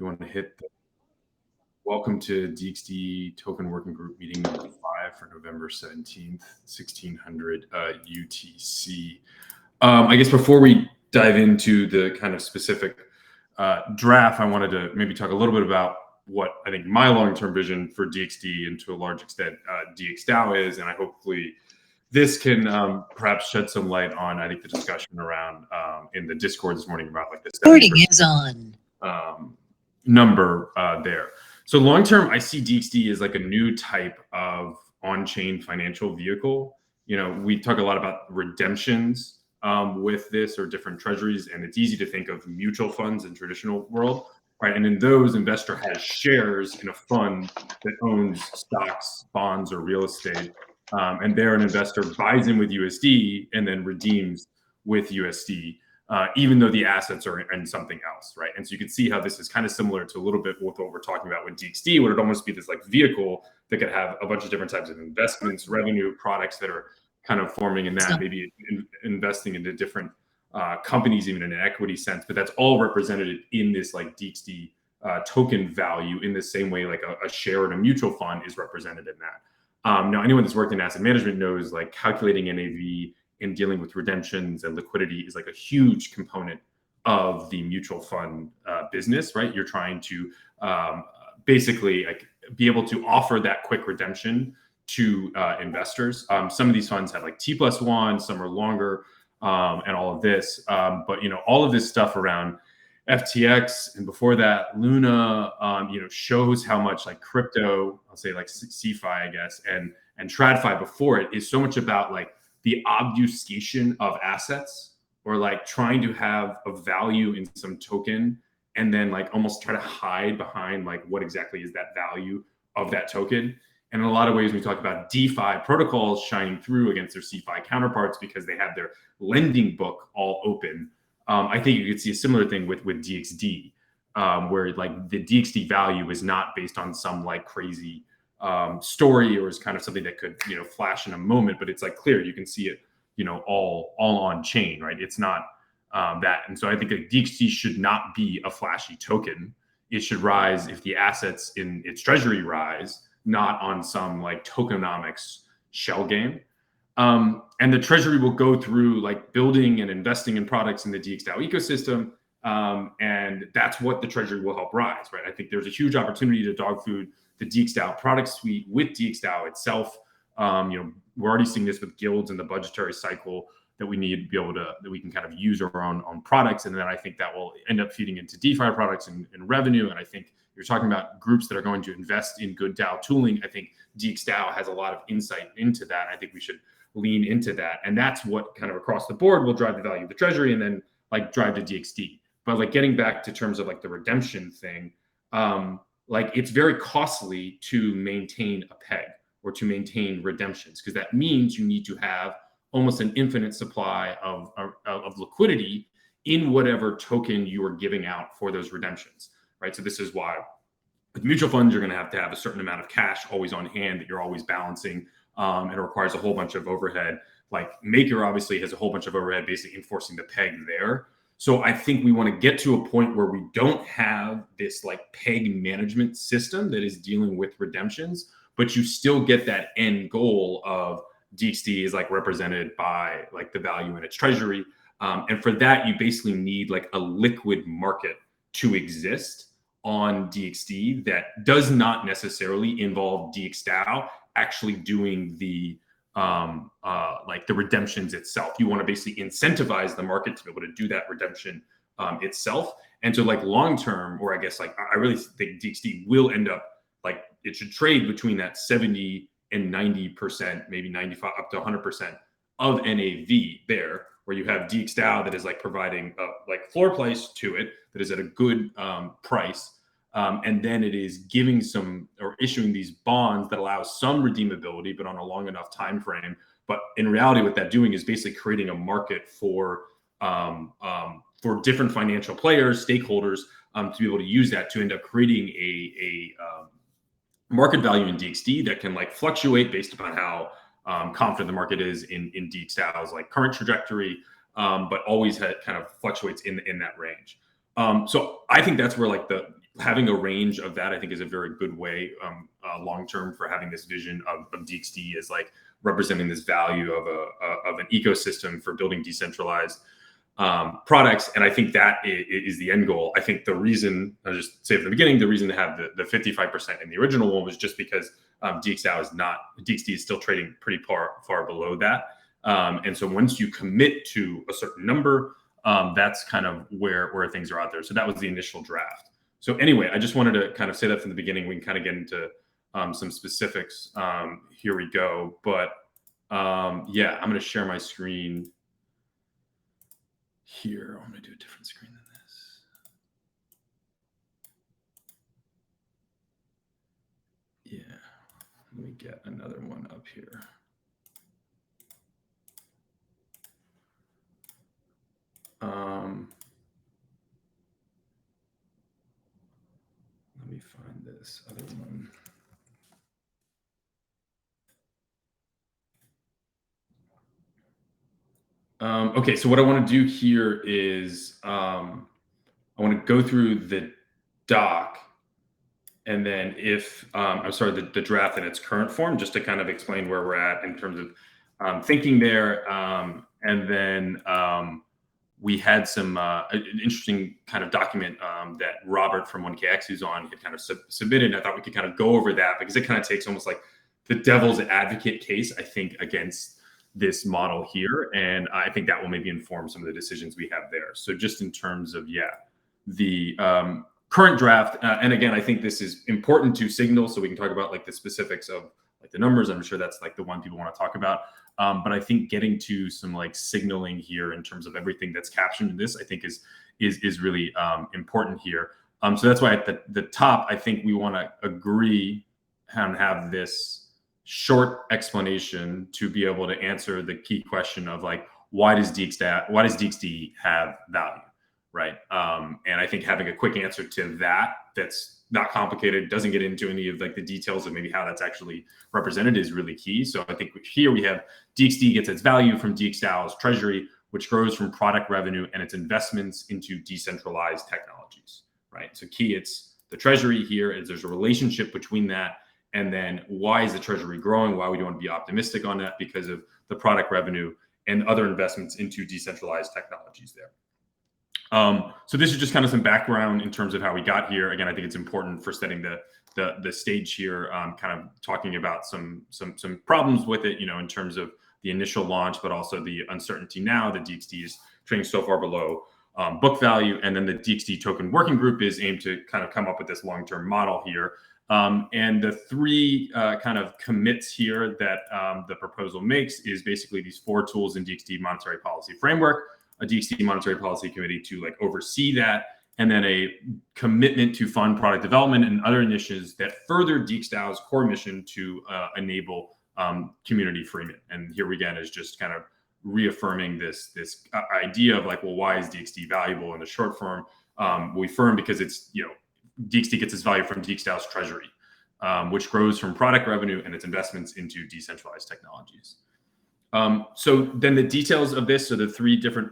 We want to hit the welcome to DXD Token Working Group meeting number 5 for November 17th, 1600 UTC. I guess before we dive into the kind of specific draft, I wanted to maybe talk a little bit about what I think my long-term vision for DXD and to a large extent DXDAO is, and I hopefully this can perhaps shed some light on, I think, the discussion around in the Discord this morning about like the recording is on number there. So long term, I see DXD as like a new type of on-chain financial vehicle. You know, we talk a lot about redemptions with this or different treasuries, and it's easy to think of mutual funds in traditional world, right? And in those, investor has shares in a fund that owns stocks, bonds, or real estate. And there an investor buys in with USD and then redeems with USD, even though the assets are in something else, right? And so you can see how this is kind of similar to a little bit with what we're talking about with DXD, would it almost be this like vehicle that could have a bunch of different types of investments, revenue, products that are kind of forming in that, maybe investing into different companies, even in an equity sense, but that's all represented in this like DXD token value in the same way like a share in a mutual fund is represented in that. Now, anyone that's worked in asset management knows like calculating NAV and dealing with redemptions and liquidity is like a huge component of the mutual fund business, right? You're trying to basically like be able to offer that quick redemption to investors. Some of these funds have like T+1, some are longer, and all of this. But you know, all of this stuff around FTX and before that Luna, you know, shows how much like crypto, I'll say like CeFi, I guess, and TradFi before it is so much about like the obfuscation of assets, or like trying to have a value in some token and then like almost try to hide behind like what exactly is that value of that token. And in a lot of ways, we talk about DeFi protocols shining through against their CeFi counterparts because they have their lending book all open. I think you could see a similar thing with DXD, where like the DXD value is not based on some like crazy story or is kind of something that could, you know, flash in a moment, but it's like clear, you can see it, you know, all on chain, right? It's not that. And so I think like DXD should not be a flashy token. It should rise if the assets in its treasury rise, not on some like tokenomics shell game. And the treasury will go through like building and investing in products in the DXDAO ecosystem. And that's what the treasury will help rise, right? I think there's a huge opportunity to dog food the DXDAO product suite with DXDAO itself. You know, we're already seeing this with guilds and the budgetary cycle that we need to be able to, that we can kind of use our own products. And then I think that will end up feeding into DeFi products and revenue. And I think you're talking about groups that are going to invest in good DAO tooling. I think DXDAO has a lot of insight into that. I think we should lean into that. And that's what kind of across the board will drive the value of the treasury and then like drive to DXD. But like getting back to terms of like the redemption thing, like it's very costly to maintain a peg or to maintain redemptions, because that means you need to have almost an infinite supply of liquidity in whatever token you are giving out for those redemptions, right? So this is why with mutual funds, you're going to have a certain amount of cash always on hand that you're always balancing. And it requires a whole bunch of overhead. Like Maker obviously has a whole bunch of overhead basically enforcing the peg there. So I think we want to get to a point where we don't have this like peg management system that is dealing with redemptions, but you still get that end goal of DXD is like represented by like the value in its treasury. And for that, you basically need like a liquid market to exist on DXD that does not necessarily involve DXDAO actually doing the like the redemptions itself. You want to basically incentivize the market to be able to do that redemption itself. And so like long term, or I guess like I really think DXD will end up like it should trade between that 70 and 90%, maybe 95 up to 100% of NAV there, where you have DXDAO that is like providing like floor price to it that is at a good price. And then it is giving some or issuing these bonds that allow some redeemability, but on a long enough time frame. But in reality, what that doing is basically creating a market for different financial players, stakeholders, to be able to use that to end up creating a market value in DXD that can like fluctuate based upon how confident the market is in DXDAO's like current trajectory, but always kind of fluctuates in that range. So I think that's where like having a range of that, I think, is a very good way long term for having this vision of DXD as like representing this value of an ecosystem for building decentralized products. And I think that is the end goal. I think the reason, I'll just say from the beginning, the reason to have the 55% in the original one was just because DXD is still trading pretty far below that. And so once you commit to a certain number, that's kind of where things are out there. So that was the initial draft. So anyway, I just wanted to kind of say that from the beginning. We can kind of get into some specifics. Here we go. But yeah, I'm going to share my screen here. I'm going to do a different screen than this. Yeah, let me get another one up here. Let me find this other one. Okay, so what I want to do here is I want to go through the doc, and then if I'm sorry, the draft in its current form, just to kind of explain where we're at in terms of thinking there, and then we had some an interesting kind of document that Robert from 1KX, who's on, had kind of submitted. I thought we could kind of go over that because it kind of takes almost like the devil's advocate case, I think, against this model here. And I think that will maybe inform some of the decisions we have there. So just in terms of, the current draft, and again, I think this is important to signal so we can talk about like the specifics of like the numbers. I'm sure that's like the one people want to talk about. But I think getting to some like signaling here in terms of everything that's captured in this, I think is really important here. So that's why at the top, I think we want to agree and have this short explanation to be able to answer the key question of like, why does DXD have value, right? And I think having a quick answer to that's not complicated, doesn't get into any of like the details of maybe how that's actually represented is really key. So I think here we have DXD gets its value from DXDAO's treasury, which grows from product revenue and its investments into decentralized technologies, right? So key, it's the treasury here is there's a relationship between that. And then why is the treasury growing? Why would you want to be optimistic on that? Because of the product revenue and other investments into decentralized technologies there. So this is just kind of some background in terms of how we got here. Again, I think it's important for setting the stage here, kind of talking about some problems with it, in terms of the initial launch, but also the uncertainty now that DXD is trading so far below book value. And then the DXD token working group is aimed to kind of come up with this long-term model here. And the three kind of commits here that the proposal makes is basically these 4 tools in DXD monetary policy framework, a DXD monetary policy committee to like oversee that, and then a commitment to fund product development and other initiatives that further DXDAO's core mission to enable community freedom. And here again is just kind of reaffirming this idea of like, well, why is DXD valuable in the short form? We affirm because it's, DXD gets its value from DXDAO's treasury, which grows from product revenue and its investments into decentralized technologies. So then the details of this, so the 3 different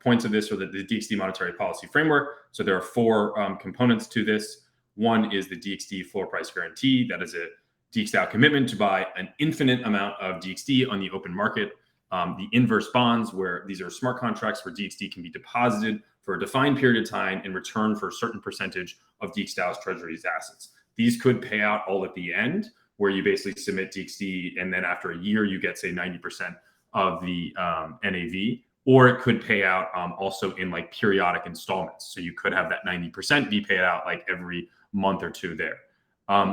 points of this are the DXD monetary policy framework. So there are 4 components to this. One is the DXD floor price guarantee. That is a DXDAO commitment to buy an infinite amount of DXD on the open market. The inverse bonds, where these are smart contracts where DXD can be deposited for a defined period of time in return for a certain percentage of DXDAO's treasury's assets. These could pay out all at the end, where you basically submit DXD, and then after a year, you get, say, 90% of the NAV, or it could pay out also in like periodic installments. So you could have that 90% be paid out like every month or 2 there.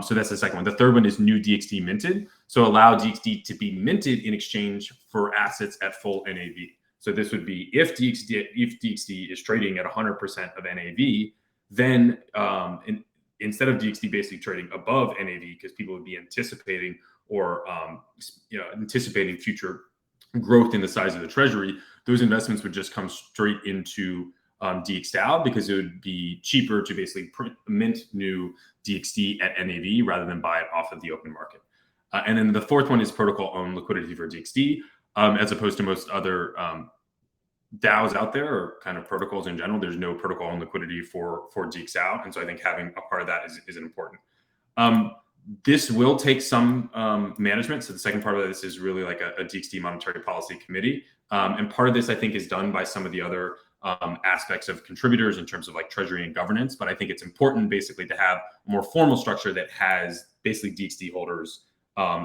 So that's the second one. The third one is new DXD minted. So allow DXD to be minted in exchange for assets at full NAV. So this would be if DXD is trading at 100% of NAV, then instead of DXD basically trading above NAV, because people would be anticipating or anticipating future growth in the size of the treasury, those investments would just come straight into DXDAO, because it would be cheaper to basically mint new DXD at NAV rather than buy it off of the open market. And then the fourth one is protocol owned liquidity for DXD, as opposed to most other DAOs out there, or kind of protocols in general. There's no protocol on liquidity for DXDAO, and so I think having a part of that is important. Um, this will take some management. So the second part of this is really like a DXD monetary policy committee, and part of this I think is done by some of the other aspects of contributors in terms of like treasury and governance. But I think it's important basically to have a more formal structure that has basically DXD holders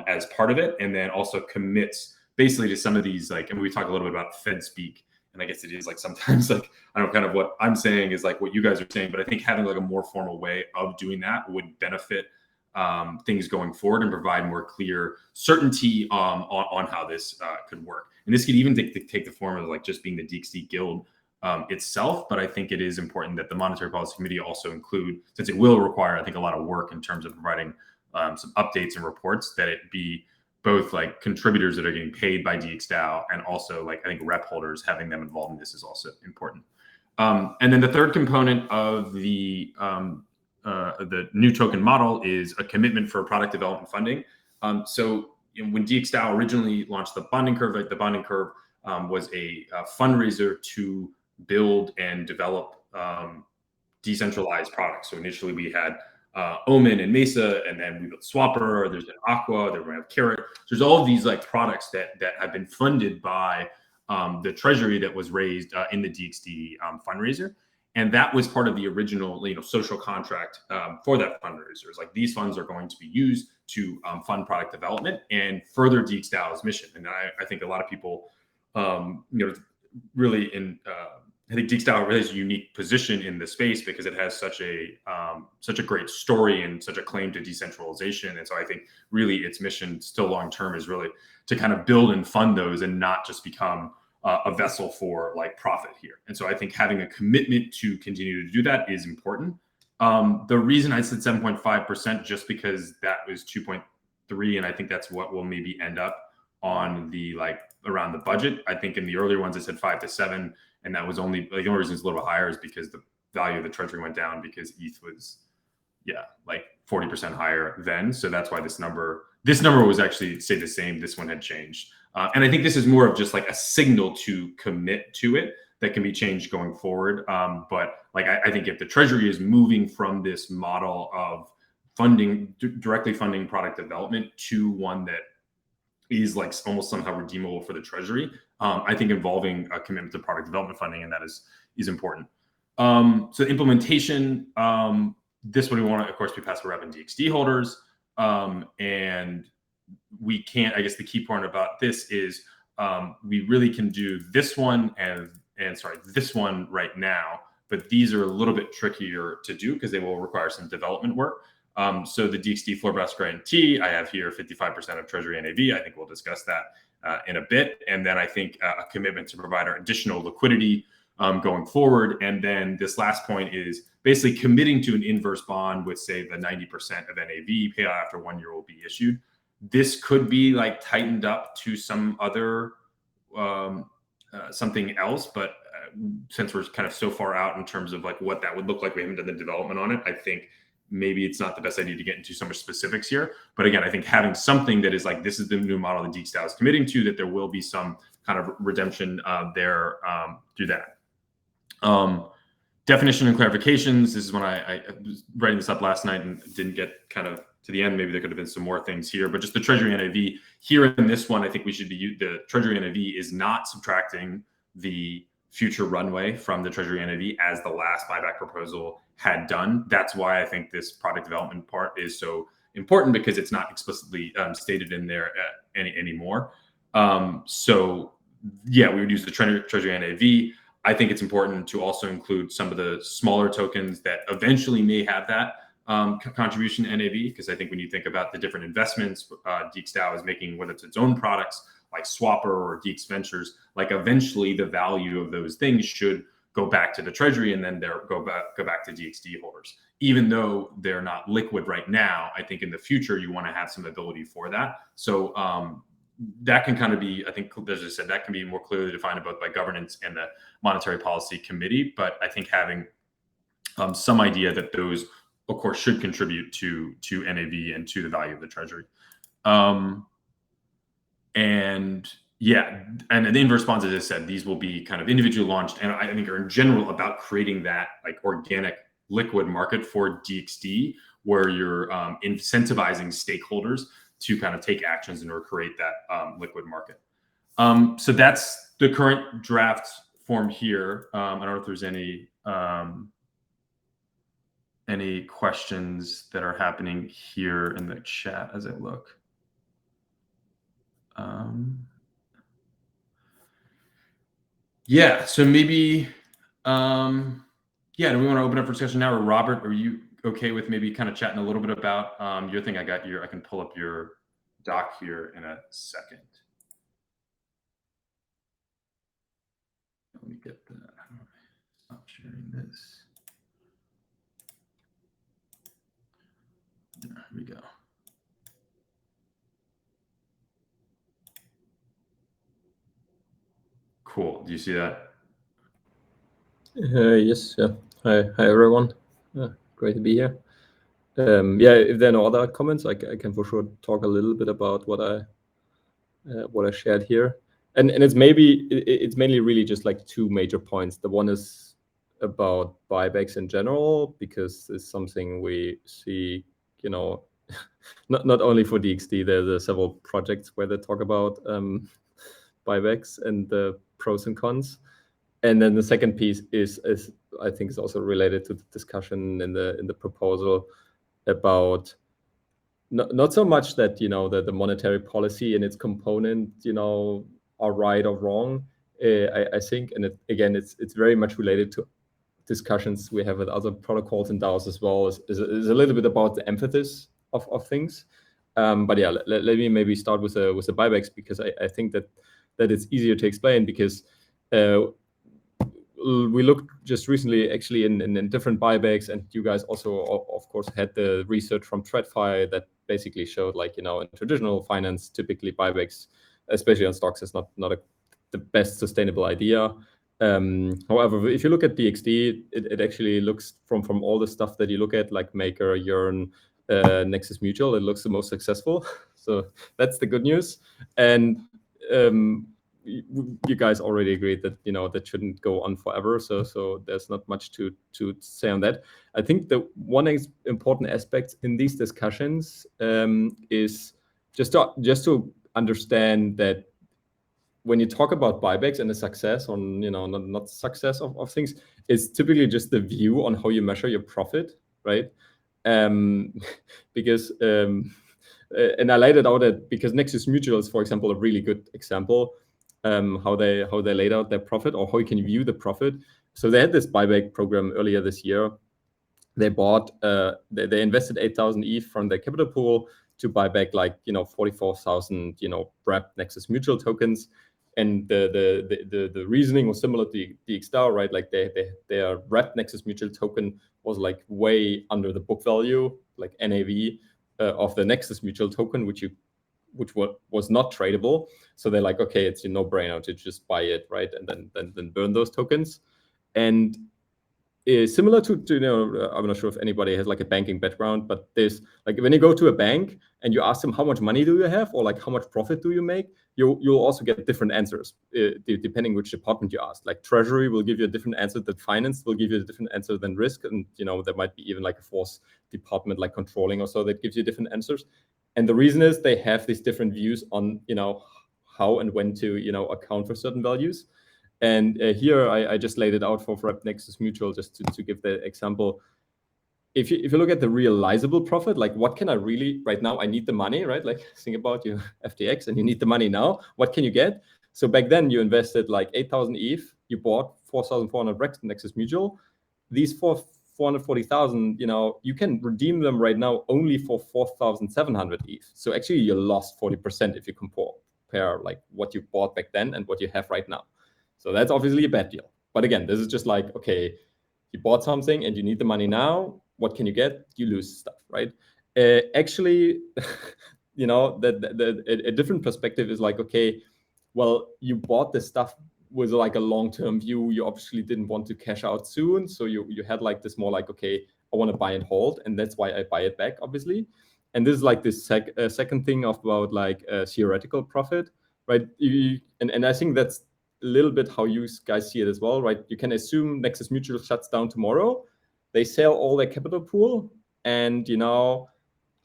as part of it, and then also commits basically to some of these, like, and we talk a little bit about Fed speak. And I guess it is like sometimes like, I don't know, kind of what I'm saying is like what you guys are saying, but I think having like a more formal way of doing that would benefit things going forward and provide more clear certainty on how this could work. And this could even take the form of like just being the DXD guild itself. But I think it is important that the Monetary Policy Committee also include, since it will require, I think, a lot of work in terms of providing some updates and reports, that it be both like contributors that are getting paid by DXDAO and also like I think rep holders, having them involved in this is also important. And then the third component of the new token model is a commitment for product development funding. So when DXDAO originally launched the bonding curve, like the bonding curve was a fundraiser to build and develop decentralized products. So initially we had Omen and Mesa, and then we built Swapper. There's an Aqua. Then we have Carrot. There's all of these like products that have been funded by the treasury that was raised in the DXD fundraiser, and that was part of the original social contract for that fundraiser. It's like these funds are going to be used to fund product development and further DXDAO's mission. And I think a lot of people, really in. I think DXDAO really has a unique position in the space because it has such a great story and such a claim to decentralization. And so I think really its mission still long term is really to kind of build and fund those and not just become a vessel for like profit here. And so I think having a commitment to continue to do that is important. The reason I said 7.5% just because that was 2.3, and I think that's what will maybe end up on the like around the budget. I think in the earlier ones I said 5 to 7. And that was only like the only reason it's a little bit higher is because the value of the treasury went down because ETH was, like 40% higher then. So that's why this number was actually stayed the same. This one had changed. And I think this is more of just like a signal to commit to it that can be changed going forward. But like, I think if the treasury is moving from this model of funding, directly funding product development to one that is like almost somehow redeemable for the treasury, I think involving a commitment to product development funding, and that is important. So implementation, this one we want to, of course, be passed for rep and DXD holders. And we can't, I guess the key point about this is we really can do this one and this one right now, but these are a little bit trickier to do because they will require some development work. So the DXD floor basket guarantee, I have here 55% of treasury NAV. I think we'll discuss that in a bit. And then I think a commitment to provide our additional liquidity going forward. And then this last point is basically committing to an inverse bond with, say, the 90% of NAV payout after 1 year will be issued. This could be like tightened up to some other something else, but since we're kind of so far out in terms of like what that would look like, we haven't done the development on it. I think maybe it's not the best idea to get into so much specifics here. But again, I think having something that is like, this is the new model that DXDAO is committing to, that there will be some kind of redemption there through that. Definition and clarifications. This is when I was writing this up last night and didn't get kind of to the end. Maybe there could have been some more things here, but just the treasury NAV here in this one, I think we should be, the treasury NAV is not subtracting the future runway from the treasury NAV as the last buyback proposal had done. That's why I think this product development part is so important, because it's not explicitly stated in there anymore. So yeah, we would use the treasury NAV. I think it's important to also include some of the smaller tokens that eventually may have that contribution to NAV, because I think when you think about the different investments DXDAO is making, whether it's its own products like Swapper or DX Ventures, like eventually the value of those things should go back to the treasury and then go back to DXD holders. Even though they're not liquid right now, I think in the future you want to have some ability for that. So that can kind of be, I think, as I said, that can be more clearly defined both by governance and the Monetary Policy Committee. But I think having some idea that those, of course, should contribute to NAV and to the value of the treasury. And Yeah, and the inverse bonds, as I said, these will be kind of individually launched, and I think are in general about creating that like organic liquid market for DXD, where you're incentivizing stakeholders to kind of take actions in order to create that liquid market. So that's the current draft form here. I don't know if there's any questions that are happening here in the chat as I look. Yeah, so maybe, do we want to open up for discussion now? Or Robert, are you okay with maybe kind of chatting a little bit about your thing? I can pull up your doc here in a second. Let me get that. Stop sharing this. There we go. Cool. Do you see that? Yes. Yeah. Hi, everyone. Great to be here. If there are no other comments, I can for sure talk a little bit about what I shared here, and it's mainly really just like two major points. The one is about buybacks in general, because it's something we see, not only for DXD. There's several projects where they talk about buybacks and the pros and cons. And then the second piece is I think is also related to the discussion in the proposal about not so much that the monetary policy and its component are right or wrong. I think, and it's very much related to discussions we have with other protocols and DAOs as well. Is a little bit about the emphasis of things. But yeah, let me maybe start with the buybacks, because I think that it's easier to explain, because we looked just recently actually in different buybacks, and you guys also of course had the research from TradFi that basically showed, like, in traditional finance, typically buybacks, especially on stocks, is not the best sustainable idea. However, if you look at DXD, it actually looks from all the stuff that you look at, like Maker, Yearn, Nexus Mutual, it looks the most successful. So that's the good news. And you guys already agreed that that shouldn't go on forever. So there's not much to say on that. I think the one important aspect in these discussions is just to understand that when you talk about buybacks and the success or not success of things, it's typically just the view on how you measure your profit, right? Because and I laid it out because Nexus Mutual is, for example, a really good example, how they laid out their profit, or how you can view the profit. So they had this buyback program earlier this year. They bought they invested 8,000 ETH from their capital pool to buy back 44,000 wrapped Nexus Mutual tokens. And the reasoning was similar to the DXD, right? Like their wrapped Nexus Mutual token was like way under the book value, like NAV, of the Nexus Mutual token, which was not tradable. So they're like, okay, it's a no-brainer to just buy it, right? And then burn those tokens. And similar to I'm not sure if anybody has like a banking background, but there's like, when you go to a bank and you ask them how much money do you have, or like how much profit do you make, you'll also get different answers depending which department you ask. Like treasury will give you a different answer than finance will give you a different answer than risk, and there might be even like a fourth department like controlling or so that gives you different answers. And the reason is they have these different views on how and when to account for certain values. And here I just laid it out for wrapped Nexus Mutual, just to give the example. If you look at the realizable profit, like what can I really right now? I need the money, right? Like think about your FTX and you need the money now. What can you get? So back then you invested like 8,000 ETH. You bought 4,400 wrapped Nexus Mutual. These 440,000, you can redeem them right now only for 4,700 ETH. So actually you lost 40% if you compare like what you bought back then and what you have right now. So that's obviously a bad deal. But again, this is just like, okay, you bought something and you need the money now. What can you get? You lose stuff, right? Actually, a different perspective is like, okay, well, you bought this stuff with like a long-term view. You obviously didn't want to cash out soon. So you had like this more like, okay, I want to buy and hold. And that's why I buy it back, obviously. And this is like this second thing about like theoretical profit, right? And I think that's a little bit how you guys see it as well, right? You can assume Nexus Mutual shuts down tomorrow, they sell all their capital pool, and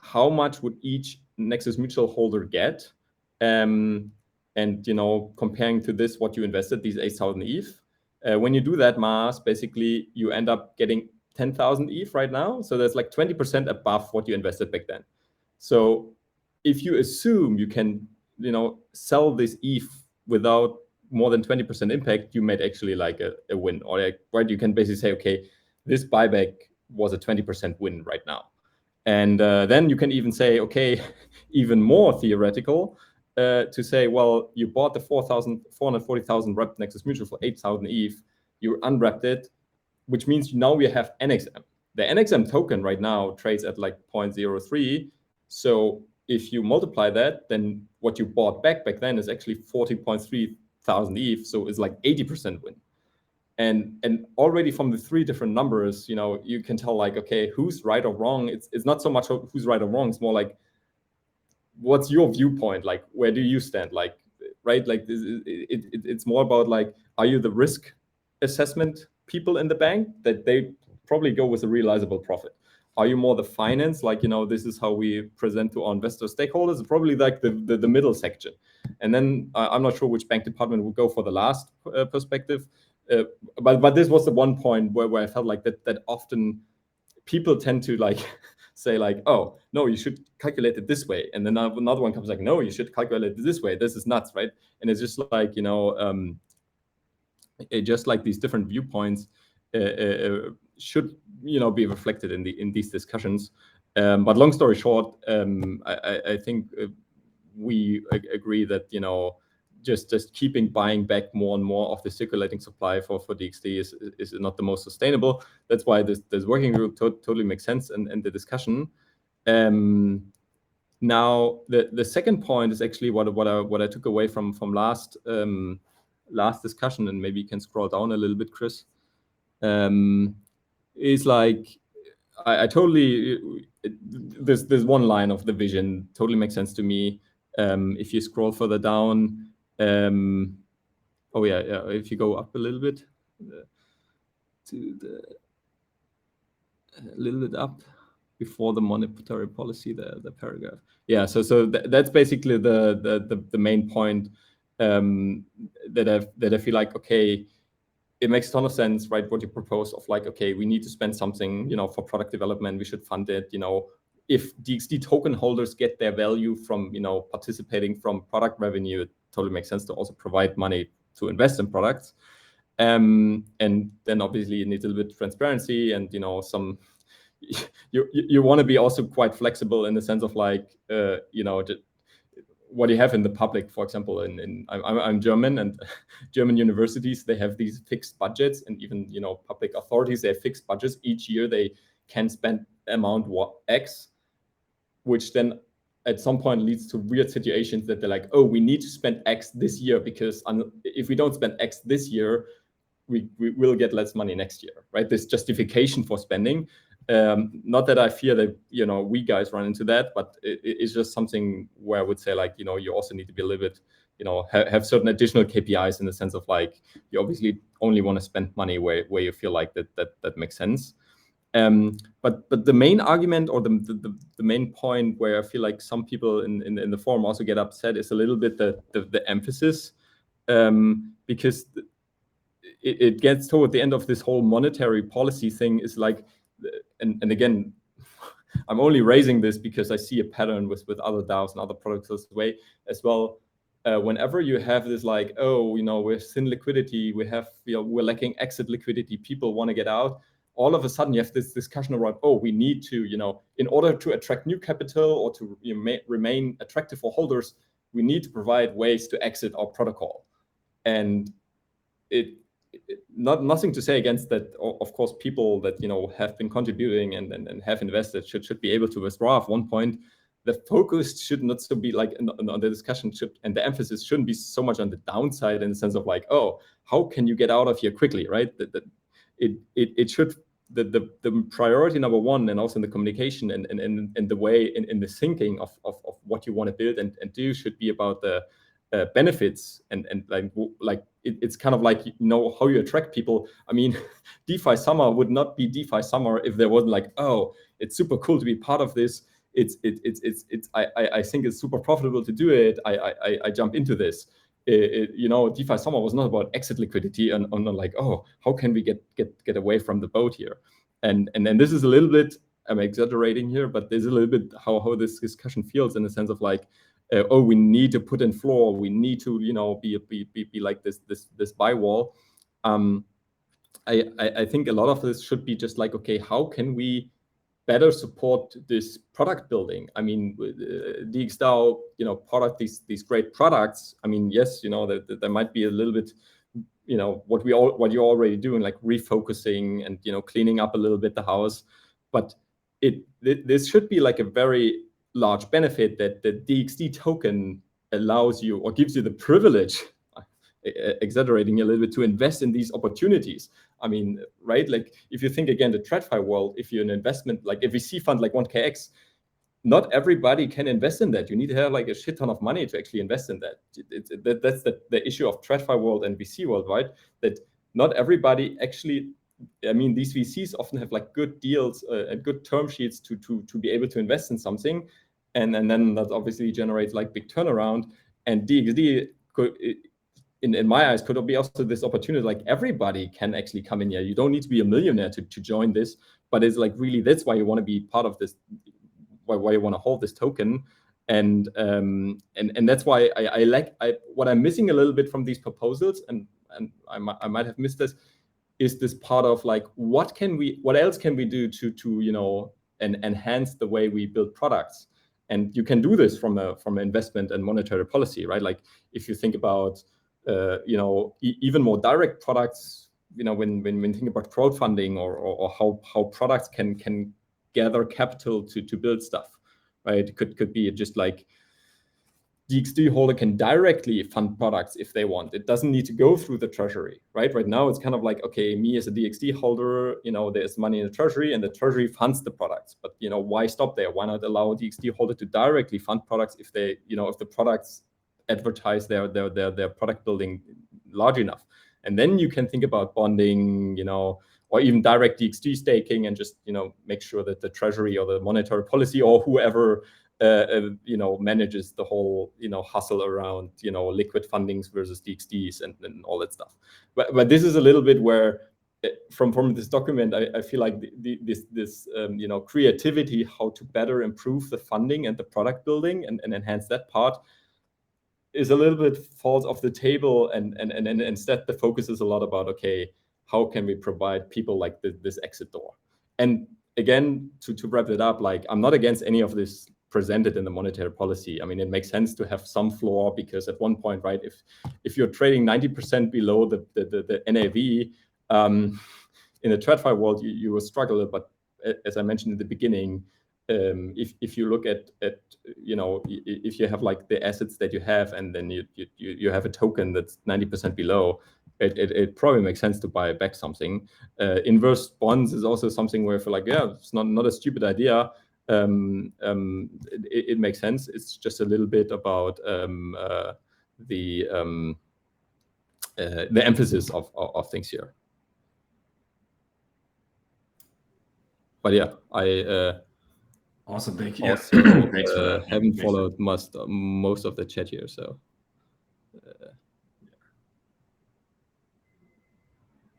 how much would each Nexus Mutual holder get? And comparing to this, what you invested, these 8,000 ETH. When you do that math, basically you end up getting 10,000 ETH right now. So that's like 20% above what you invested back then. So if you assume you can, sell this ETH without more than 20% impact, you made actually like a win. Or right, you can basically say, okay, this buyback was a 20% win right now. And then you can even say, okay, even more theoretical, to say, well, you bought the 440,000 wrapped Nexus Mutual for 8,000 ETH, you unwrapped it, which means now we have NXM. The NXM token right now trades at like 0.03. So if you multiply that, then what you bought back then is actually 40.3 thousand ETH. So it's like 80% win. And already from the three different numbers, you can tell like, okay, who's right or wrong. It's not so much who's right or wrong. It's more like, what's your viewpoint? Like, where do you stand? Like, right? Like it's more about like, are you the risk assessment people in the bank that they probably go with a realizable profit? Are you more the finance? Like, this is how we present to our investor stakeholders. It's probably like the middle section. And then I'm not sure which bank department would go for the last perspective. But this was the one point where I felt like that often people tend to like say like, oh, no, you should calculate it this way. And then another one comes like, no, you should calculate it this way. This is nuts, right? And it's just like, just like these different viewpoints should, be reflected in these discussions. But long story short, I think we agree that, just keeping buying back more and more of the circulating supply for DXD is not the most sustainable. That's why this working group totally makes sense and the discussion. Now the second point is actually what I took away from last discussion, and maybe you can scroll down a little bit, Chris. Is like I totally there's one line of the vision totally makes sense to me. If you scroll further down. If you go up a little bit a little bit up before the monetary policy, the paragraph. Yeah, so that's basically the main point that I feel like, okay, it makes a ton of sense, right? What you propose of like, okay, we need to spend something, for product development, we should fund it, if DXD token holders get their value from, participating from product revenue, it totally makes sense to also provide money to invest in products. And then obviously it needs a little bit of transparency and, some, you want to be also quite flexible in the sense of like, what you have in the public, for example, I'm German, and German universities, they have these fixed budgets, and even, public authorities, they have fixed budgets. Each year they can spend amount X, which then at some point leads to weird situations that they're like, oh, we need to spend X this year because if we don't spend X this year, we will get less money next year, right? This justification for spending. Not that I fear that, we guys run into that, but it's just something where I would say like, you also need to be a little bit, have certain additional KPIs in the sense of like, you obviously only want to spend money where you feel like that makes sense. But the main argument or the main point where I feel like some people in the forum also get upset is a little bit the emphasis, because it gets toward the end of this whole monetary policy thing is like, and again, I'm only raising this because I see a pattern with other DAOs and other products as well. Whenever you have this like, oh, we're thin liquidity, we're lacking exit liquidity, people want to get out. All of a sudden, you have this discussion around, oh, we need to, in order to attract new capital or to remain attractive for holders, we need to provide ways to exit our protocol. And nothing to say against that. Of course, people that have been contributing and have invested should be able to withdraw at one point. The focus should not so be like on the discussion and the emphasis shouldn't be so much on the downside in the sense of like, oh, how can you get out of here quickly, right? It should the priority number one, and also in the communication and the way in the thinking of what you want to build and do should be about the benefits and it's kind of like, how you attract people. I mean, DeFi Summer would not be DeFi Summer if there wasn't like, oh, it's super cool to be part of this. I think it's super profitable to do it. I jump into this. DeFi Summer was not about exit liquidity and like, oh, how can we get away from the boat here? And then this is a little bit, I'm exaggerating here, but there's a little bit how this discussion feels, in the sense of like, oh, we need to put in floor, we need to be like this buy wall. I think a lot of this should be just like, okay, how can we better support this product building? I mean, DXDAO, product these great products. I mean, yes, there might be a little bit, what you're already doing, like refocusing and cleaning up a little bit the house, but this should be like a very large benefit that the DXD token allows you, or gives you the privilege, exaggerating a little bit, to invest in these opportunities. I mean, right? Like, if you think again, the TradFi world, if you're an investment, like a VC fund like 1KX, not everybody can invest in that. You need to have like a shit ton of money to actually invest in that. That's the issue of TradFi world and VC world, right? That not everybody actually, I mean, these VCs often have like good deals and good term sheets to be able to invest in something, and then that obviously generates like big turnaround. And DXD could, in my eyes, could be also this opportunity. Like, everybody can actually come in here. You don't need to be a millionaire to join this, but it's like, really, that's why you want to be part of this, why you want to hold this token. And that's why what I'm missing a little bit from these proposals, and I might have missed this, is this part of like, what else can we do to enhance the way we build products? And you can do this from an investment and monetary policy, right? Like, if you think about even more direct products, when thinking about crowdfunding, or how products can gather capital to build stuff, right? It could be just like, DXD holder can directly fund products if they want. It doesn't need to go through the treasury, right? Right now, it's kind of like, okay, me as a DXD holder, there's money in the treasury, and the treasury funds the products. But why stop there? Why not allow a DXD holder to directly fund products if they, if the products advertise their product building large enough? And then you can think about bonding, or even direct DXD staking, and just make sure that the treasury or the monetary policy or whoever manages the whole hustle around liquid fundings versus DXDs and all that stuff. But this is a little bit where from this document, I feel like this creativity, how to better improve the funding and the product building and enhance that part, is a little bit falls off the table, and instead the focus is a lot about, okay, how can we provide people like this exit door? And again, to wrap it up, like, I'm not against any of this presented in the monetary policy. I mean, it makes sense to have some floor, because at one point, right, if you're trading 90% below the NAV, in the TradFi world, you will struggle. But as I mentioned in the beginning, if you look at if you have like the assets that you have, and then you have a token that's 90% below, it probably makes sense to buy back something. Inverse bonds is also something where I feel like, yeah, it's not a stupid idea. It makes sense. It's just a little bit about the emphasis of things here. But yeah, awesome. Thank you. Also, Thanks for that. Haven't followed most of the chat here, so.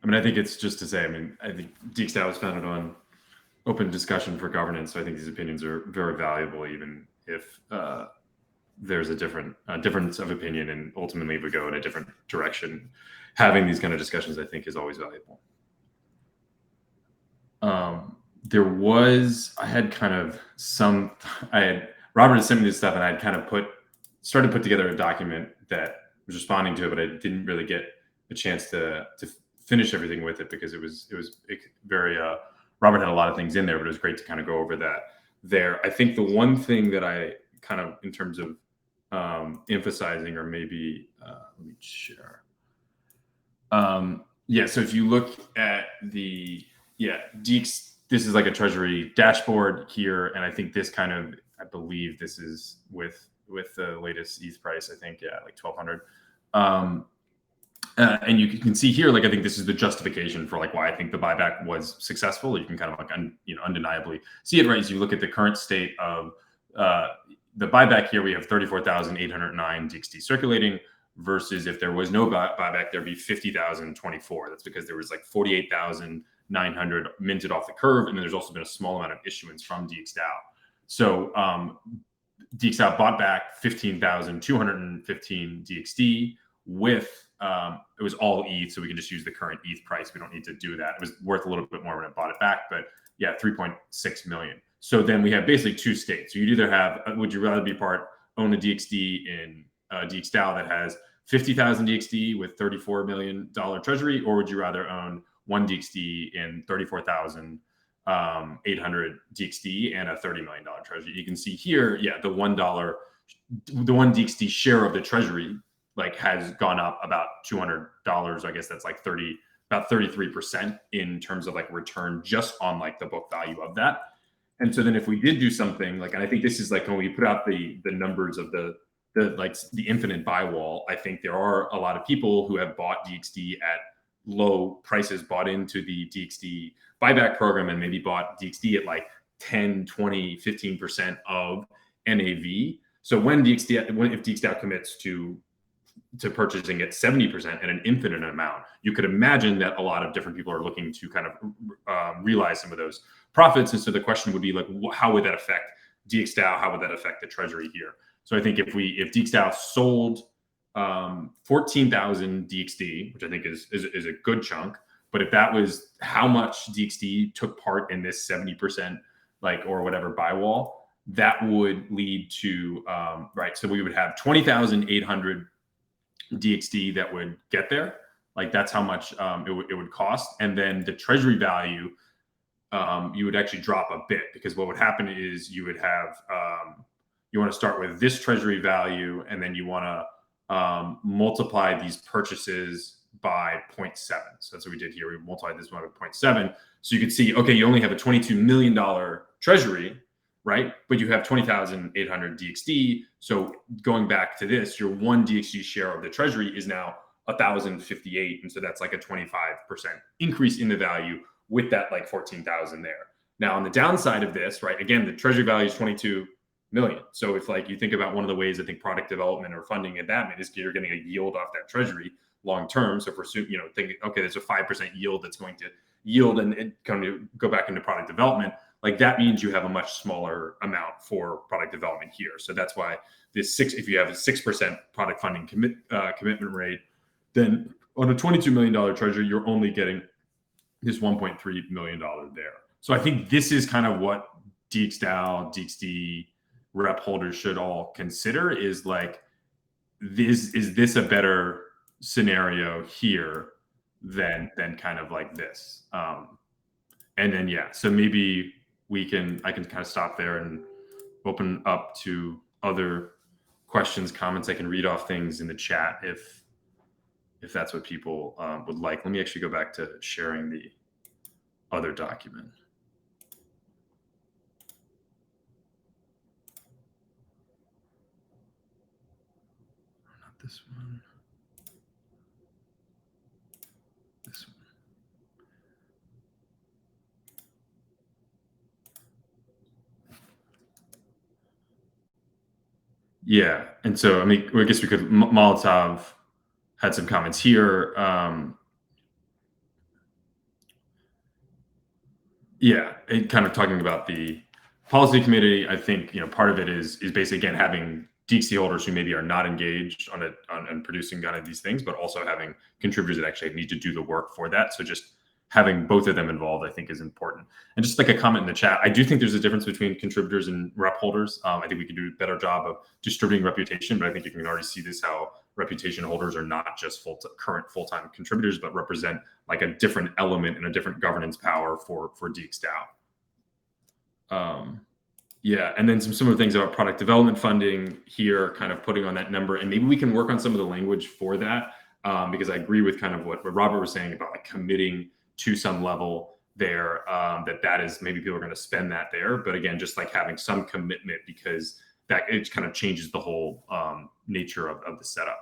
I mean, I think it's just to say, I think DXDAO was founded on open discussion for governance. So I think these opinions are very valuable, even if there's a difference of opinion, and ultimately we go in a different direction. Having these kind of discussions, I think, is always valuable. Robert had sent me this stuff, and I had kind of started to put together a document that was responding to it, but I didn't really get a chance to finish everything with it, because it was very Robert had a lot of things in there, but it was great to kind of go over that there. I think the one thing that I kind of, in terms of emphasizing, or maybe let me share. So if you look at this is like a treasury dashboard here, and I think this kind of, I believe this is with with the latest ETH price, I think, yeah, like 1,200. And you can see here, like, I think this is the justification for like why I think the buyback was successful. You can kind of like undeniably see it, right? As you look at the current state of the buyback here, we have 34,809 DXD circulating, versus if there was no buyback, there'd be 50,024. That's because there was like 48,900 minted off the curve, and then there's also been a small amount of issuance from DXDAO. So DXDAO bought back 15,215 DXD with it was all ETH, so we can just use the current ETH price. We don't need to do that. It was worth a little bit more when it bought it back, but yeah, 3.6 million. So then we have basically two states. So you'd either have, would you rather own a DXD in DXDAO that has 50,000 DXD with $34 million treasury, or would you rather own one DXD in 34,800 DXD and a $30 million treasury? You can see here, yeah, the one DXD share of the treasury like has gone up about $200. I guess that's like about 33% in terms of like return just on like the book value of that. And so then if we did do something like, and I think this is like when we put out the numbers of the infinite buy wall, I think there are a lot of people who have bought DXD at low prices, bought into the DXD buyback program, and maybe bought DXD at like 10, 20, 15% of NAV. So if DXDAO commits to purchasing at 70% and an infinite amount, you could imagine that a lot of different people are looking to kind of realize some of those profits. And so the question would be like, how would that affect DXDAO? How would that affect the treasury here? So I think if DXDAO sold 14,000 DXD, which I think is a good chunk, but if that was how much DXD took part in this 70% like or whatever buy wall, that would lead to right. So we would have 20,800 DXD that would get there. Like that's how much it would cost. And then the treasury value, you would actually drop a bit, because what would happen is you would have, you want to start with this treasury value, and then you want to multiply these purchases by 0.7. So that's what we did here. We multiplied this one by 0.7. So you could see, okay, you only have a $22 million treasury, right? But you have 20,800 DXD. So going back to this, your one DXD share of the treasury is now 1,058. And so that's like a 25% increase in the value with that like 14,000 there. Now on the downside of this, right, again, the treasury value is 22 million. So if like you think about one of the ways I think product development or funding at that is you're getting a yield off that treasury long term. So if we're thinking, okay, there's a 5% yield that's going to yield and kind of go back into product development, like that means you have a much smaller amount for product development here. So that's why if you have a 6% product funding commitment rate, then on a $22 million treasury, you're only getting this $1.3 million there. So I think this is kind of what DXDAO, DXD rep holders should all consider, is like, is this a better scenario here than kind of like this? And then, yeah, so maybe I can kind of stop there and open up to other questions, comments. I can read off things in the chat if that's what people would like. Let me actually go back to sharing the other document. Not this one. This one. Yeah, and so I mean, I guess we could. Molotov had some comments here. Yeah, and kind of talking about the policy committee. I think part of it is basically again having DXD holders who maybe are not engaged on producing kind of these things, but also having contributors that actually need to do the work for that. So just having both of them involved, I think, is important. And just like a comment in the chat, I do think there's a difference between contributors and rep holders. I think we can do a better job of distributing reputation, but I think you can already see this, how reputation holders are not just current full-time contributors, but represent like a different element and a different governance power for DXDAO. Yeah, and then some of the things about product development funding here, kind of putting on that number, and maybe we can work on some of the language for that, because I agree with kind of what Robert was saying about like committing to some level there, that is maybe people are going to spend that there. But again, just like having some commitment, because that it kind of changes the whole nature of the setup.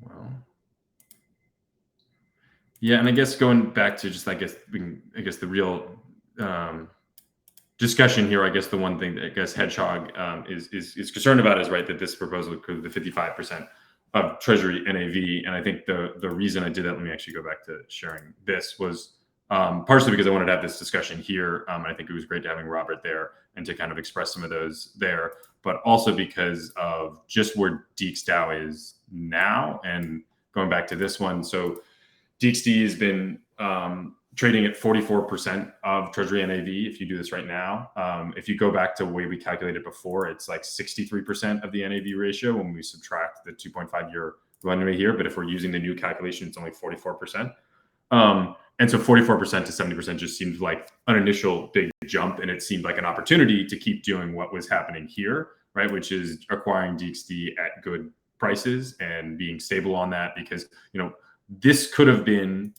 Well, yeah, and I guess going back to just, I guess the real discussion here, I guess the one thing that I guess Hedgehog is concerned about is, right, that this proposal could the 55% of Treasury NAV, and I think the reason I did that, let me actually go back to sharing this, was partially because I wanted to have this discussion here. I think it was great to having Robert there and to kind of express some of those there, but also because of just where DXDAO is now. And going back to this one, so DXD has been trading at 44% of Treasury NAV if you do this right now. If you go back to the way we calculated before, it's like 63% of the NAV ratio when we subtract the 2.5-year runway here. But if we're using the new calculation, it's only 44%. And so 44% to 70% just seems like an initial big jump. And it seemed like an opportunity to keep doing what was happening here, right? Which is acquiring DXD at good prices and being stable on that, because, this could have been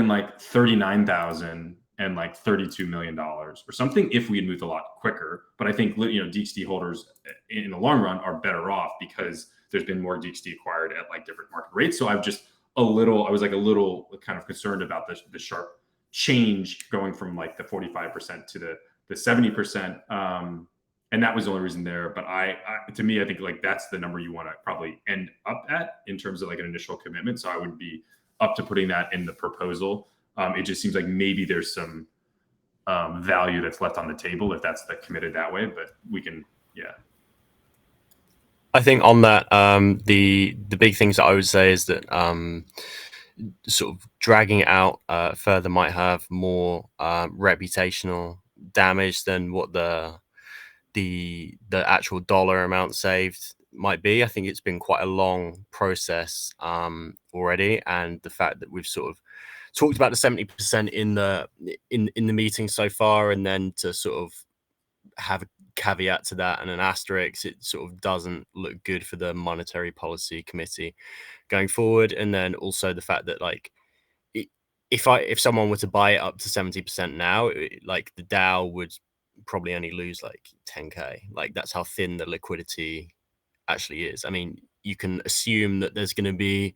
like 39,000 and like $32 million or something if we had moved a lot quicker. But I think, DXD holders in the long run are better off because there's been more DXD acquired at like different market rates. So I was a little kind of concerned about the sharp change going from like the 45% to the 70%. And that was the only reason there. But to me, I think like that's the number you want to probably end up at in terms of like an initial commitment. So I would be up to putting that in the proposal. It just seems like maybe there's some value that's left on the table if that's committed that way. But we can, yeah. I think on that, the big things that I would say is that sort of dragging it out further might have more reputational damage than what the actual dollar amount saved might be. I think it's been quite a long process already, and the fact that we've sort of talked about the 70% in the meeting so far, and then to sort of have a caveat to that and an asterisk, it sort of doesn't look good for the Monetary Policy Committee going forward. And then also the fact that like if someone were to buy it up to 70% now, like the DAO would probably only lose like 10k. Like that's how thin the liquidity actually is. I mean, you can assume that there's going to be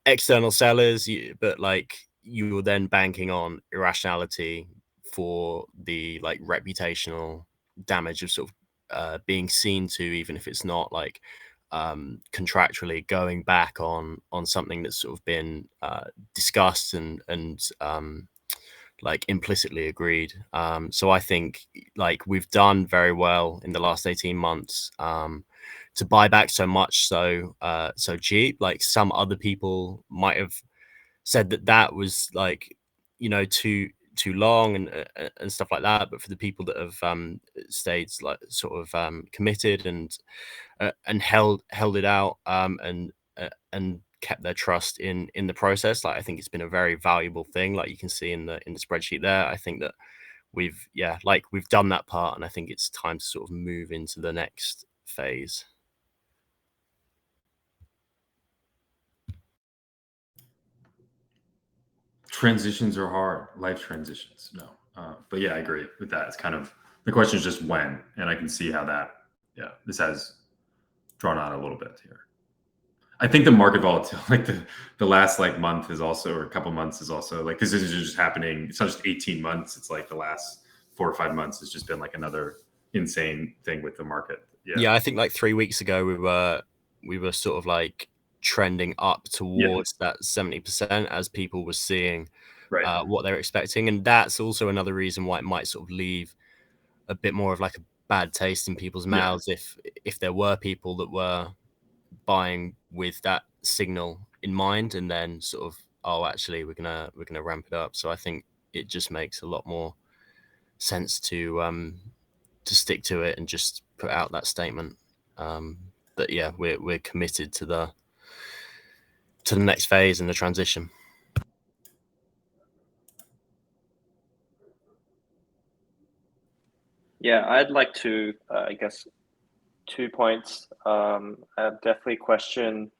external sellers, but like you were then banking on irrationality for the like reputational damage of sort of being seen to, even if it's not like contractually going back on something that's sort of been discussed and like implicitly agreed. So I think like we've done very well in the last 18 months to buy back so much so cheap. Like some other people might have said that was like, too long and stuff like that. But for the people that have stayed like sort of committed and held it out and kept their trust in the process, like I think it's been a very valuable thing. Like you can see in the spreadsheet there, I think that we've done that part, and I think it's time to sort of move into the next phase. Transitions are hard. Life transitions, no. But yeah, I agree with that. It's kind of the question is just when, and I can see how this has drawn out a little bit here. I think the market volatility, like the last like month is also, or a couple months is also like, this isn't just happening. It's not just 18 months. It's like the last 4 or 5 months has just been like another insane thing with the market. Yeah, I think like 3 weeks ago we were sort of like trending up towards that 70% as people were seeing what they're expecting, and that's also another reason why it might sort of leave a bit more of like a bad taste in people's mouths if there were people that were buying with that signal in mind, and then sort of, oh, actually we're gonna ramp it up. So I think it just makes a lot more sense to stick to it and just put out that statement. But yeah, we're committed to the next phase and the transition. Yeah, I'd like to, I guess, 2 points. I definitely question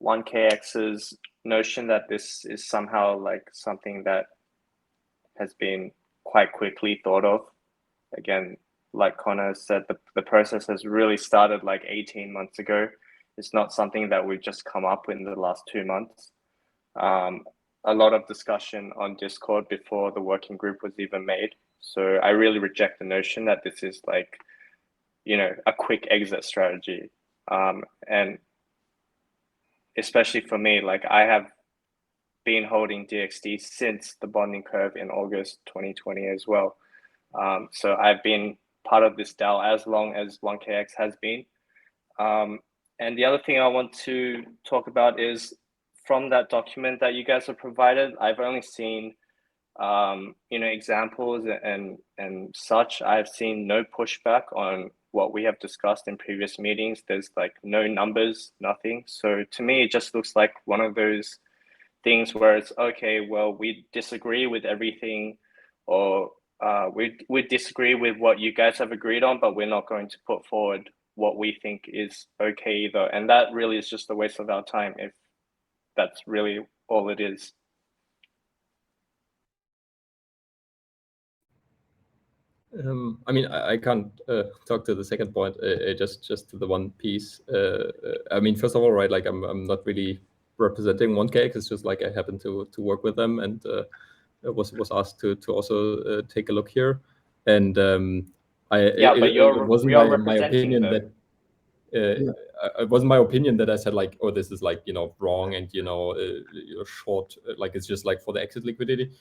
1KX's notion that this is somehow like something that has been quite quickly thought of. Again, like Connor said, the process has really started like 18 months ago. It's not something that we've just come up with in the last 2 months. A lot of discussion on Discord before the working group was even made. So I really reject the notion that this is like, you know, a quick exit strategy. And especially for me, like I have been holding DXD since the bonding curve in August 2020 as well. So I've been part of this DAO as long as 1KX has been. And the other thing I want to talk about is from that document that you guys have provided, I've only seen you know, examples and such. I've seen no pushback on what we have discussed in previous meetings. There's like no numbers, nothing. So to me, it just looks like one of those things where it's okay, well, we disagree with everything, or we disagree with what you guys have agreed on, but we're not going to put forward what we think is okay either. And that really is just a waste of our time if that's really all it is. I mean, I can't talk to the second point. Just to the one piece. I mean, first of all, right? Like, I'm not really representing 1KX. It's just like I happen to work with them, and was asked to also take a look here. And it wasn't my opinion that. It wasn't my opinion that I said like, oh, this is like, you know, wrong, and you know, short, like it's just like for the exit liquidity.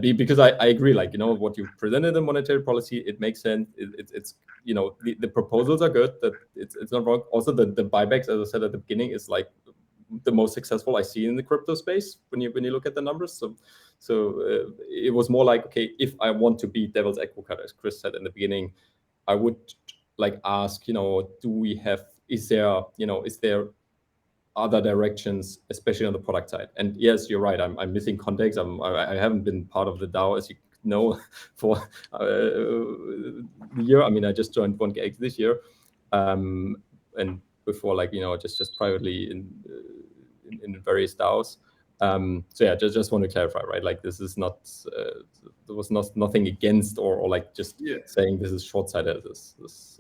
Because I agree, like, you know, what you presented in monetary policy, it makes sense. It's you know, the proposals are good. That it's not wrong. Also, the buybacks, as I said at the beginning, is like the most successful I see in the crypto space when you look at the numbers. So it was more like, okay, if I want to be devil's advocate, as Chris said in the beginning, I would like ask, you know, is there other directions, especially on the product side? And yes, you're right. I'm missing context. I haven't been part of the DAO, as you know, for the year. I mean, I just joined 1KX this year, and before, like, you know, just privately in various DAOs. So yeah, just want to clarify, right? Like, this is not there was nothing against or like just saying this is short-sighted. This was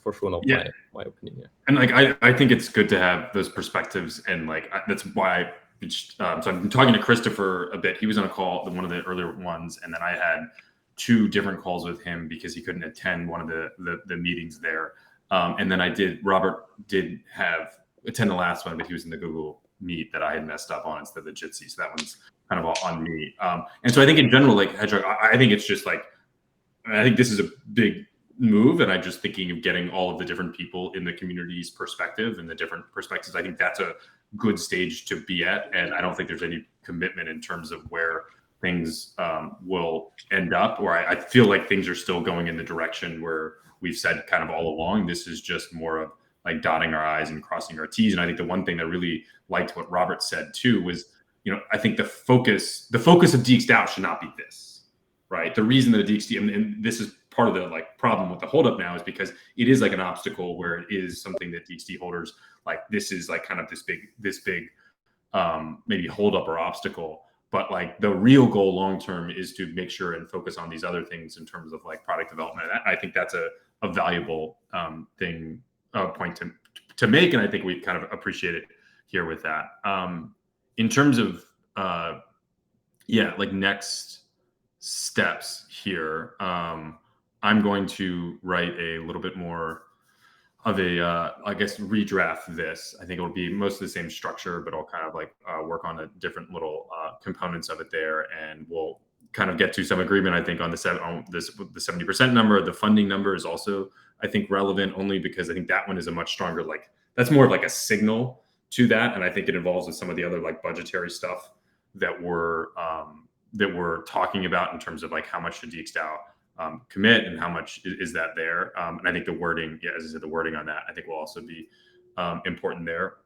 for sure not my opinion here. And like I think it's good to have those perspectives, and like that's why so I've been talking to Christopher a bit. He was on a call, one of the earlier ones, and then I had 2 different calls with him because he couldn't attend one of the meetings there. And then Robert did attend the last one, but he was in the Google Meet that I had messed up on instead of the Jitsi. So that one's kind of all on me. And so I think in general, like Hedgehog, I think it's just like, I think this is a big move, and I'm just thinking of getting all of the different people in the community's perspective and the different perspectives. I think that's a good stage to be at, and I don't think there's any commitment in terms of where things will end up, or I feel like things are still going in the direction where we've said kind of all along. This is just more of like dotting our I's and crossing our T's. And I think the one thing that really liked what Robert said too was, you know, I think the focus of DXDAO should not be this, right? The reason that DXD, and this is part of the like problem with the holdup now, is because it is like an obstacle where it is something that DXD holders like, this is like kind of this big maybe holdup or obstacle. But like the real goal long term is to make sure and focus on these other things in terms of like product development. I think that's a valuable point to make, and I think we kind of appreciate it here with that. In terms of like next steps here, I'm going to write a little bit more of a I guess redraft this. I think it'll be most of the same structure, but I'll kind of like work on the different little components of it there, and we'll kind of get to some agreement. I think on the 70% number. The funding number is also, I think, relevant, only because I think that one is a much stronger, like that's more of like a signal to that, and I think it involves with some of the other like budgetary stuff that we're talking about in terms of like how much should DXDAO commit and how much is that there. And I think the wording, as I said, the wording on that I think will also be important there.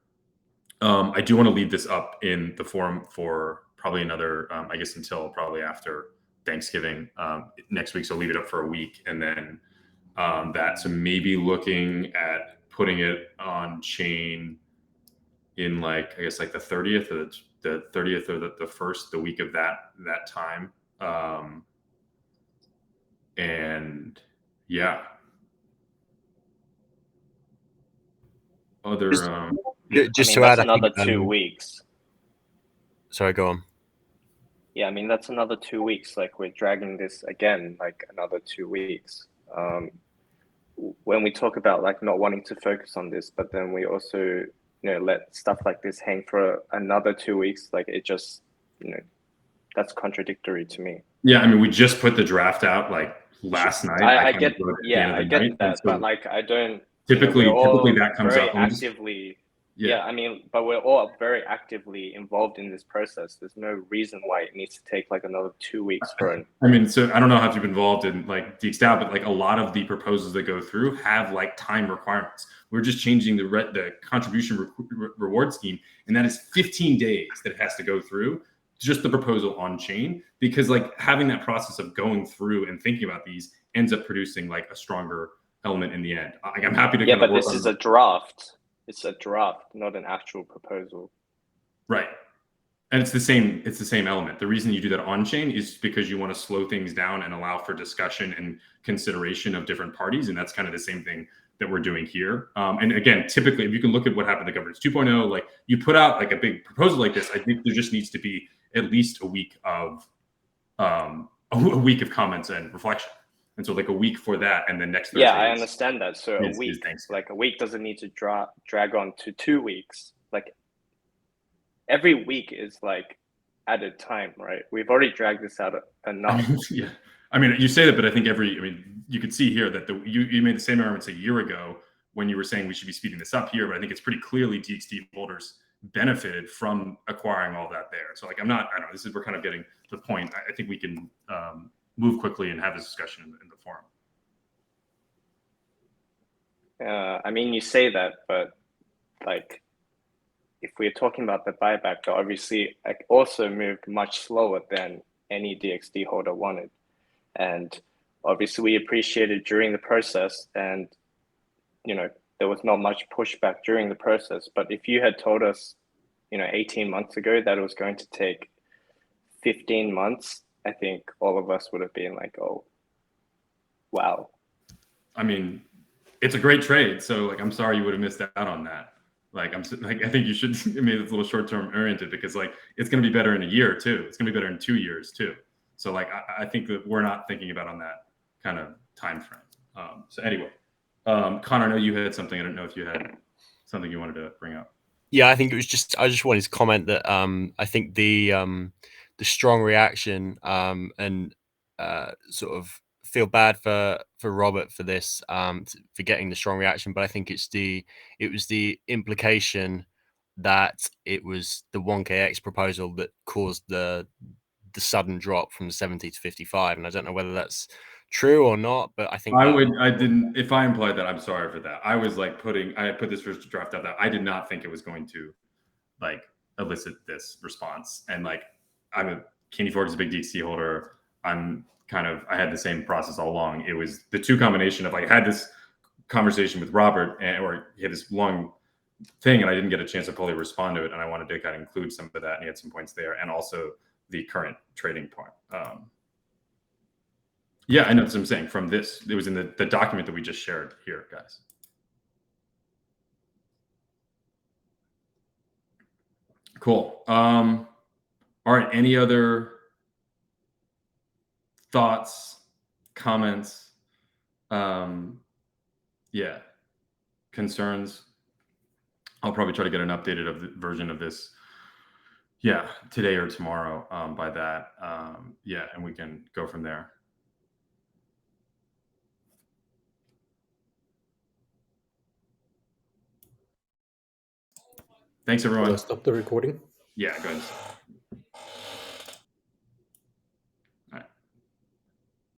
I do want to leave this up in the forum for probably another, I guess, until probably after Thanksgiving next week. So leave it up for a week, and then so maybe looking at putting it on chain in like, I guess like the 30th or the 30th or the first, the week of that time. And yeah, other Just I mean, to that's add, I another think, 2 weeks. sorry, go on. Yeah, I mean, that's another 2 weeks. Like, we're dragging this again, like another 2 weeks. When we talk about like not wanting to focus on this, but then we also, you know, let stuff like this hang for another 2 weeks, like it just, you know, that's contradictory to me. Yeah, I mean, we just put the draft out like last night. I kind get, of wrote it at the yeah, end of I the get night, and that, so but like, I don't, you know, typically we're all that comes very up. actively, Yeah. yeah, I mean, but we're all very actively involved in this process. There's no reason why it needs to take like another 2 weeks for an. I mean, so I don't know how you've been involved in like DXD, but like a lot of the proposals that go through have like time requirements. We're just changing the contribution reward scheme, and that is 15 days that it has to go through just the proposal on chain, because like having that process of going through and thinking about these ends up producing like a stronger element in the end. Like, I'm happy to Yeah, kind of but work this on is a draft. It's a draft, not an actual proposal. right. And it's the same element. The reason you do that on chain is because you want to slow things down and allow for discussion and consideration of different parties. And that's kind of the same thing that we're doing here. And again, typically, if you can look at what happened to governance 2.0, like you put out like a big proposal like this, I think there just needs to be at least a week of comments and reflection. And so like a week for that, and then next Thursday. Yeah, I understand that. So a week, Thanksgiving. like a week doesn't need to drag on to 2 weeks. Like every week is like added time, right? We've already dragged this out enough. Yeah. I mean, you say that, but I think you could see here that you made the same arguments a year ago when you were saying we should be speeding this up here, but I think it's pretty clearly DXD holders benefited from acquiring all that there. So like, I don't know, we're kind of getting to the point. I think we can move quickly and have this discussion in the forum. I mean, you say that, but like, if we're talking about the buyback, though, obviously, like, also moved much slower than any DXD holder wanted. And obviously, we appreciated during the process, and, you know, there was not much pushback during the process. But if you had told us, you know, 18 months ago that it was going to take 15 months, I think all of us would have been like, oh, wow. I mean, it's a great trade. So like, I'm sorry you would have missed out on that. Like, I think you should. I mean, it's a little short-term oriented because like it's going to be better in a year too. It's going to be better in 2 years too. So like, I think that we're not thinking about on that kind of time frame. So anyway, Connor, I know you had something. I don't know if you had something you wanted to bring up. Yeah, I think it was just I just wanted to comment that I think the strong reaction and sort of feel bad for Robert for this for getting the strong reaction, but I think it was the implication that it was the 1KX proposal that caused the sudden drop from 70 to 55, and I don't know whether that's true or not, but I think if I implied that, I'm sorry for that. I was like I put this first draft out that I did not think it was going to like elicit this response. And like, Candy Fork is a big DXD holder. I had the same process all along. It was the two combination of like, I had this conversation with Robert or he had this long thing and I didn't get a chance to fully respond to it. And I wanted to kind of include some of that, and he had some points there, and also the current trading point. Yeah, I know what I'm saying. From this, it was in the document that we just shared here, guys. Cool. All right. Any other thoughts, comments? Yeah, concerns? I'll probably try to get an updated version of this. Yeah, today or tomorrow. By that, yeah, and we can go from there. Thanks, everyone. Will I stop the recording? Yeah, go ahead.